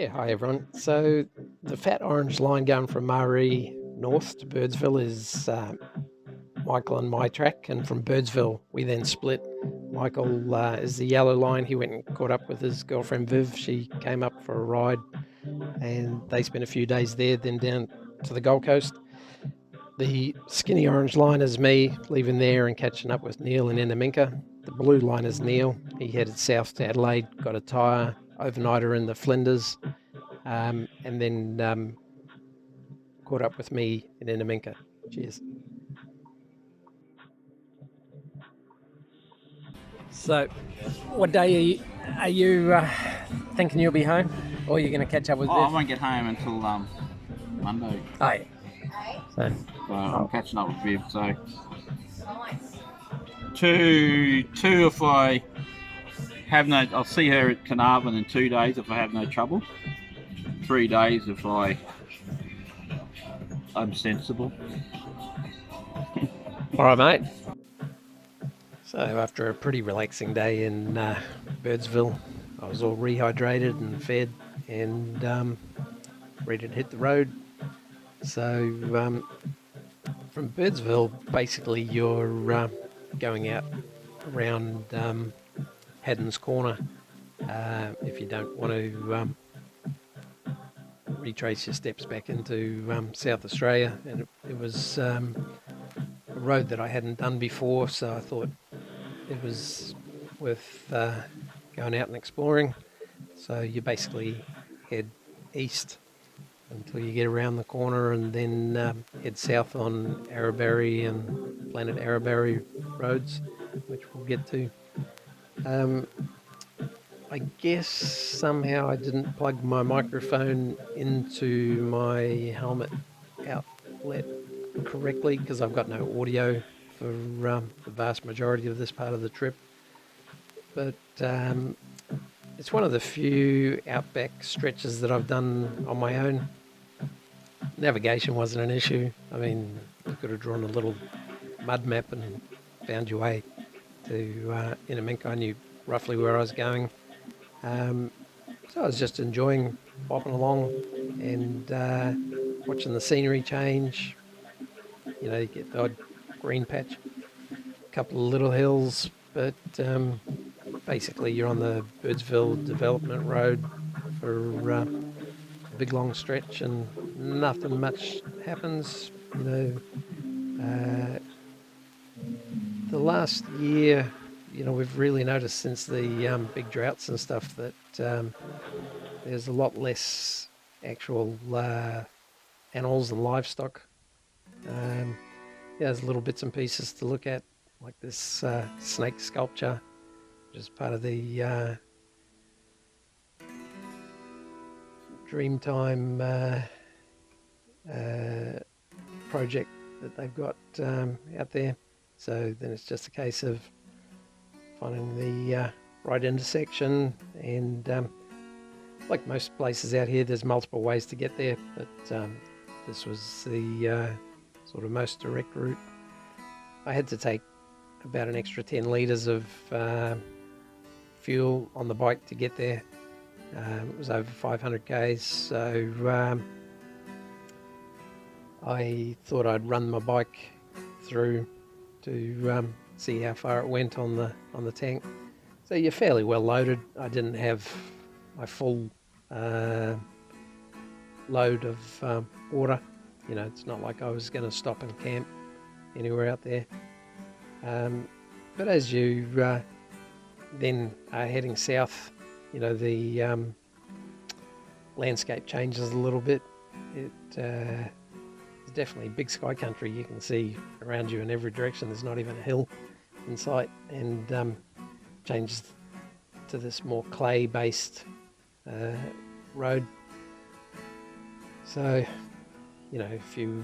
Yeah, hi everyone. So the fat orange line going from Marree north to Birdsville is Michael and my track, and from Birdsville we then split. Michael is the yellow line. He went and caught up with his girlfriend Viv. She came up for a ride, and they spent a few days there, then down to the Gold Coast. The skinny orange line is me leaving there and catching up with Neil in Enaminka. The blue line is Neil. He headed south to Adelaide, got a tyre, overnighter in the Flinders, and then caught up with me in Enaminka. Cheers. So, what day are you thinking you'll be home, or are you going to catch up with? I won't get home until Monday. Oh, yeah. So, I'm catching up with Viv. So two if I have no, I'll see her at Carnarvon in 2 days if I have no trouble. 3 days if I'm sensible. all right, mate. So after a pretty relaxing day in Birdsville, I was all rehydrated and fed and ready to hit the road. So from Birdsville, basically you're going out around Haddon's Corner if you don't want to retrace your steps back into South Australia. And it was a road that I hadn't done before, so I thought it was worth going out and exploring. So you basically head east until you get around the corner, and then head south on Arabarri and Planet Arabarri roads, which we'll get to. I guess somehow I didn't plug my microphone into my helmet outlet correctly, because I've got no audio for the vast majority of this part of the trip. But it's one of the few Outback stretches that I've done on my own. Navigation wasn't an issue. I mean, you could have drawn a little mud map and found your way to Inaminka. I knew roughly where I was going. So I was just enjoying bopping along and watching the scenery change. You know, you get the odd green patch, a couple of little hills, but basically you're on the Birdsville Development Road for a big long stretch, and nothing much happens. You know, the last year, you know, we've really noticed since the big droughts and stuff that there's a lot less actual animals and livestock. Yeah, there's little bits and pieces to look at, like this snake sculpture, which is part of the Dreamtime project that they've got out there. So then it's just a case of finding the right intersection, and like most places out here, there's multiple ways to get there, but this was the sort of most direct route. I had to take about an extra 10 litres of fuel on the bike to get there. It was over 500 k's, so I thought I'd run my bike through to see how far it went on the tank. So you're fairly well loaded. I didn't have my full load of water. You know, it's not like I was going to stop and camp anywhere out there. But as you then are heading south, you know, the landscape changes a little bit. It's definitely big sky country. You can see around you in every direction. There's not even a hill in sight, and changes to this more clay-based road. So, you know, if you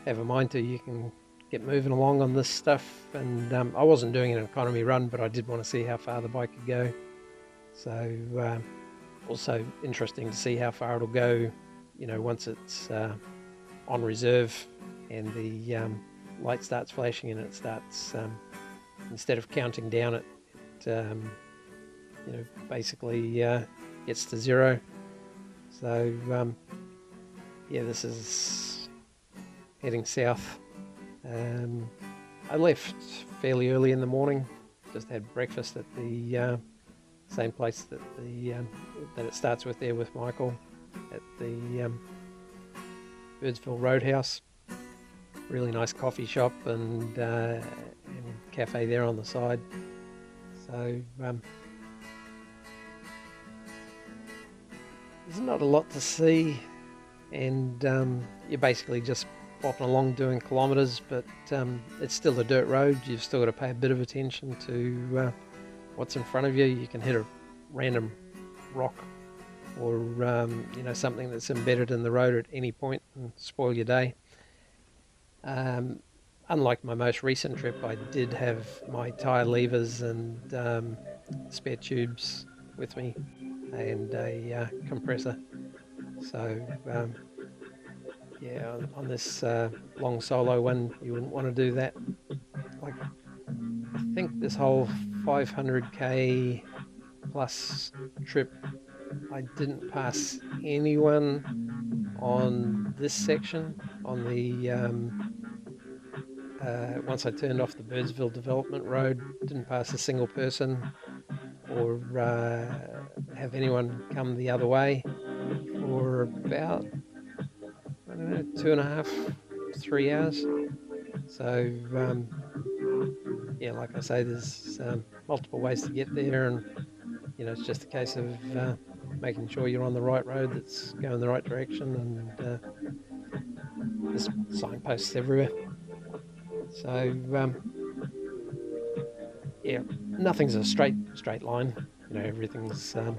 have a mind to, you can get moving along on this stuff. And I wasn't doing an economy run, but I did want to see how far the bike could go. So also interesting to see how far it'll go, you know, once it's on reserve and the light starts flashing and it starts, instead of counting down, it you know, basically gets to zero. So yeah, this is heading south. I left fairly early in the morning, just had breakfast at the same place that that it starts with there with Michael, at the Birdsville Roadhouse. Really nice coffee shop and cafe there on the side. So there's not a lot to see, and you're basically just bopping along doing kilometres, but it's still a dirt road. You've still got to pay a bit of attention to what's in front of you. You can hit a random rock or something that's embedded in the road at any point and spoil your day. Unlike my most recent trip, I did have my tyre levers and spare tubes with me and a compressor. So yeah, on this long solo one, you wouldn't want to do that. Like, I think this whole 500k plus trip, I didn't pass anyone on this section. On the once I turned off the Birdsville development road, didn't pass a single person or have anyone come the other way for about, I don't know, 2.5, 3 hours. So yeah, like I say, there's multiple ways to get there, and it's just a case of making sure you're on the right road that's going the right direction, and there's signposts everywhere. So yeah, nothing's a straight line. Everything's got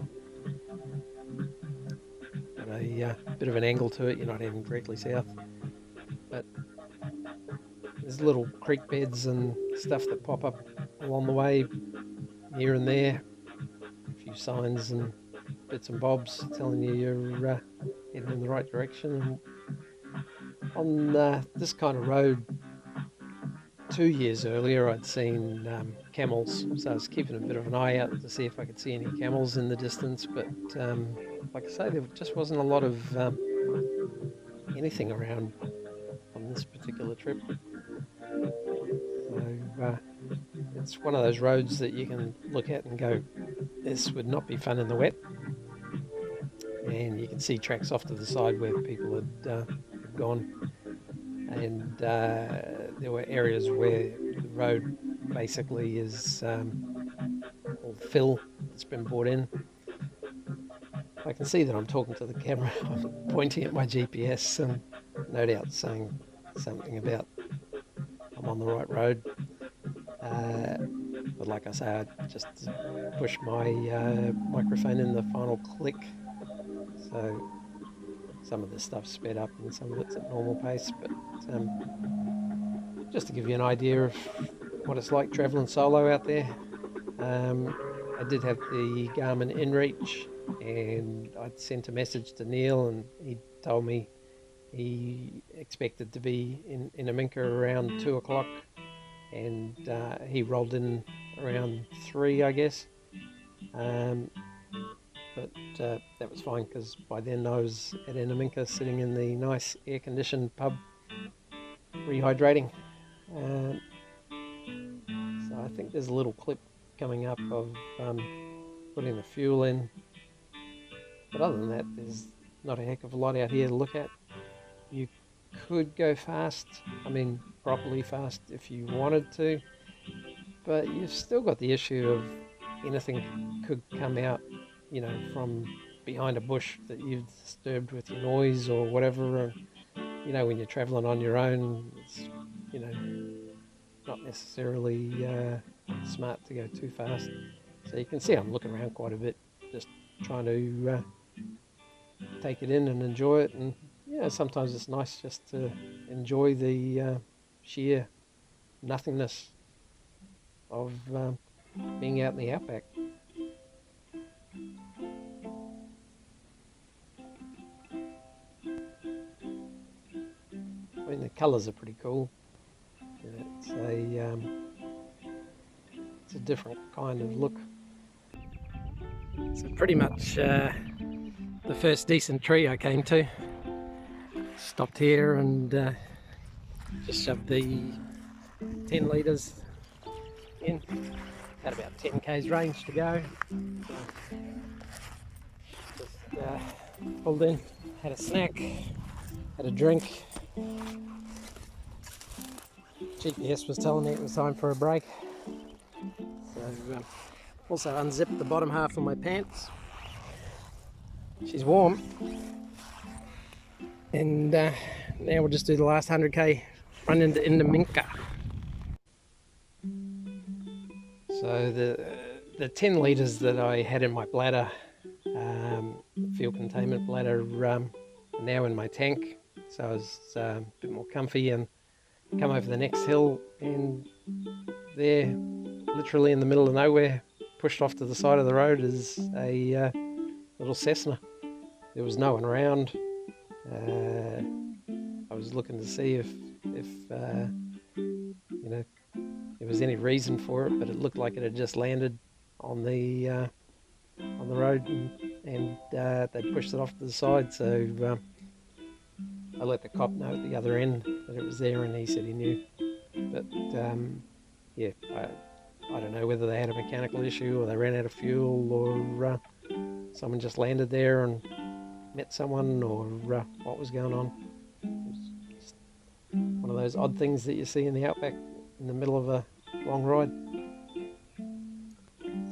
a bit of an angle to it. You're not heading directly south, but there's little creek beds and stuff that pop up along the way here and there. A few signs and bits and bobs telling you you're heading in the right direction. On this kind of road, 2 years earlier, I'd seen camels, so I was keeping a bit of an eye out to see if I could see any camels in the distance. But like I say, there just wasn't a lot of anything around on this particular trip. So it's one of those roads that you can look at and go, this would not be fun in the wet. And you can see tracks off to the side where people had gone. And there were areas where the road basically is all fill that's been brought in. I can see that I'm talking to the camera. I'm pointing at my GPS and no doubt saying something about I'm on the right road. But like I say, I just push my microphone in the final click. So some of the stuff's sped up and some of it's at normal pace. But just to give you an idea of what it's like travelling solo out there. I did have the Garmin InReach, and I'd sent a message to Neil, and he told me he expected to be in Aminka around 2 o'clock, and he rolled in around 3, I guess. But that was fine, because by then I was at Inaminka sitting in the nice air-conditioned pub rehydrating. So I think there's a little clip coming up of putting the fuel in. But other than that, there's not a heck of a lot out here to look at. You could go fast, properly fast if you wanted to, but you've still got the issue of anything could come out, from behind a bush that you've disturbed with your noise or whatever. When you're traveling on your own, it's, not necessarily smart to go too fast. So you can see I'm looking around quite a bit, just trying to take it in and enjoy it. And sometimes it's nice just to enjoy the sheer nothingness of being out in the outback. The colours are pretty cool. It's a different kind of look. So pretty much the first decent tree I came to. Stopped here and just shoved the 10 litres in. Had about 10 k's range to go. Just pulled in, had a snack, had a drink. GPS was telling me it was time for a break. So also unzipped the bottom half of my pants. She's warm. And now we'll just do the last 100k run into Minka. So the 10 litres that I had in my bladder, fuel containment bladder, are now in my tank. So I was a bit more comfy and come over the next hill, and there, literally in the middle of nowhere, pushed off to the side of the road, is a little Cessna. There was no one around. I was looking to see if there was any reason for it, but it looked like it had just landed on the road, and they'd pushed it off to the side. So I let the cop know at the other end that it was there, and he said he knew. But yeah, I don't know whether they had a mechanical issue or they ran out of fuel, or someone just landed there and met someone, or what was going on. It was just one of those odd things that you see in the Outback in the middle of a long ride.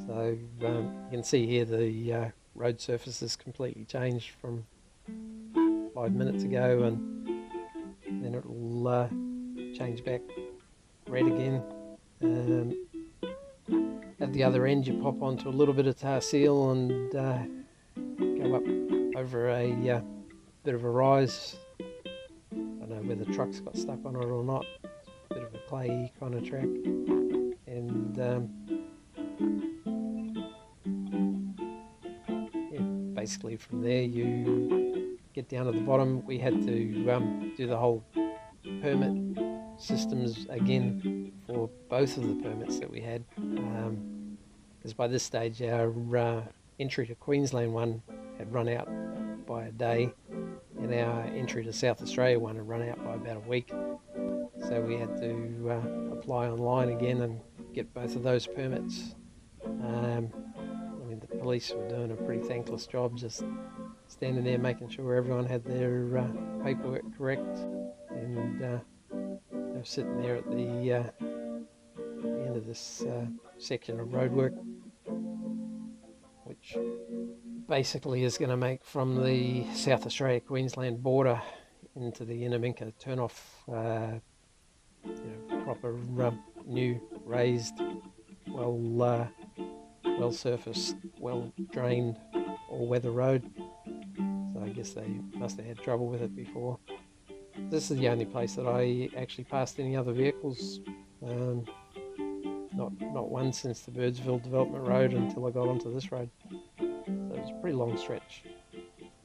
So you can see here the road surface has completely changed from 5 minutes ago, and then it will change back red again. At the other end you pop onto a little bit of tar seal and go up over a bit of a rise. I don't know whether the truck's got stuck on it or not. It's a bit of a clayey kind of track, and yeah, basically from there you get down to the bottom. We had to do the whole permit systems again for both of the permits that we had, because by this stage our entry to Queensland one had run out by a day, and our entry to South Australia one had run out by about a week. So we had to apply online again and get both of those permits. I mean, the police were doing a pretty thankless job, just standing there making sure everyone had their paperwork correct, and they were sitting there at the end of this section of roadwork, which basically is going to make from the South Australia-Queensland border into the Inner Minka turn off proper new raised, well surfaced, well drained all-weather road. So I guess they must have had trouble with it before. This is the only place that I actually passed any other vehicles. Not one since the Birdsville development road until I got onto this road. So it was a pretty long stretch.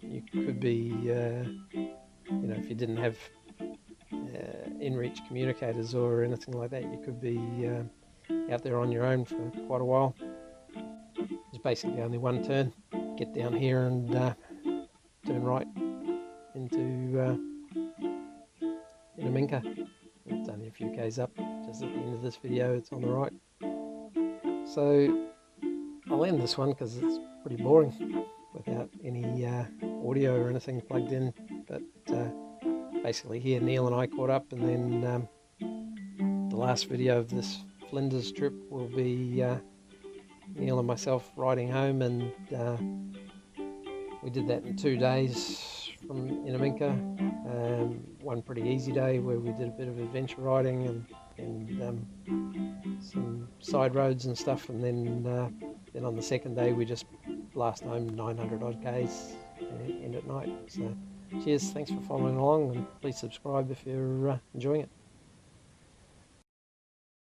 You could be, if you didn't have in-reach communicators or anything like that, you could be out there on your own for quite a while. There's basically only one turn. Get down here and turn right into Minka. It's only a few k's up, just at the end of this video. It's on the right. So I'll end this one because it's pretty boring without any audio or anything plugged in. But basically here Neil and I caught up, and then the last video of this Flinders trip will be Neil and myself riding home, and we did that in 2 days from Inaminka. One pretty easy day where we did a bit of adventure riding and some side roads and stuff, and then on the second day we just blast home 900 odd k's and end at night. So cheers, thanks for following along, and please subscribe if you're enjoying it.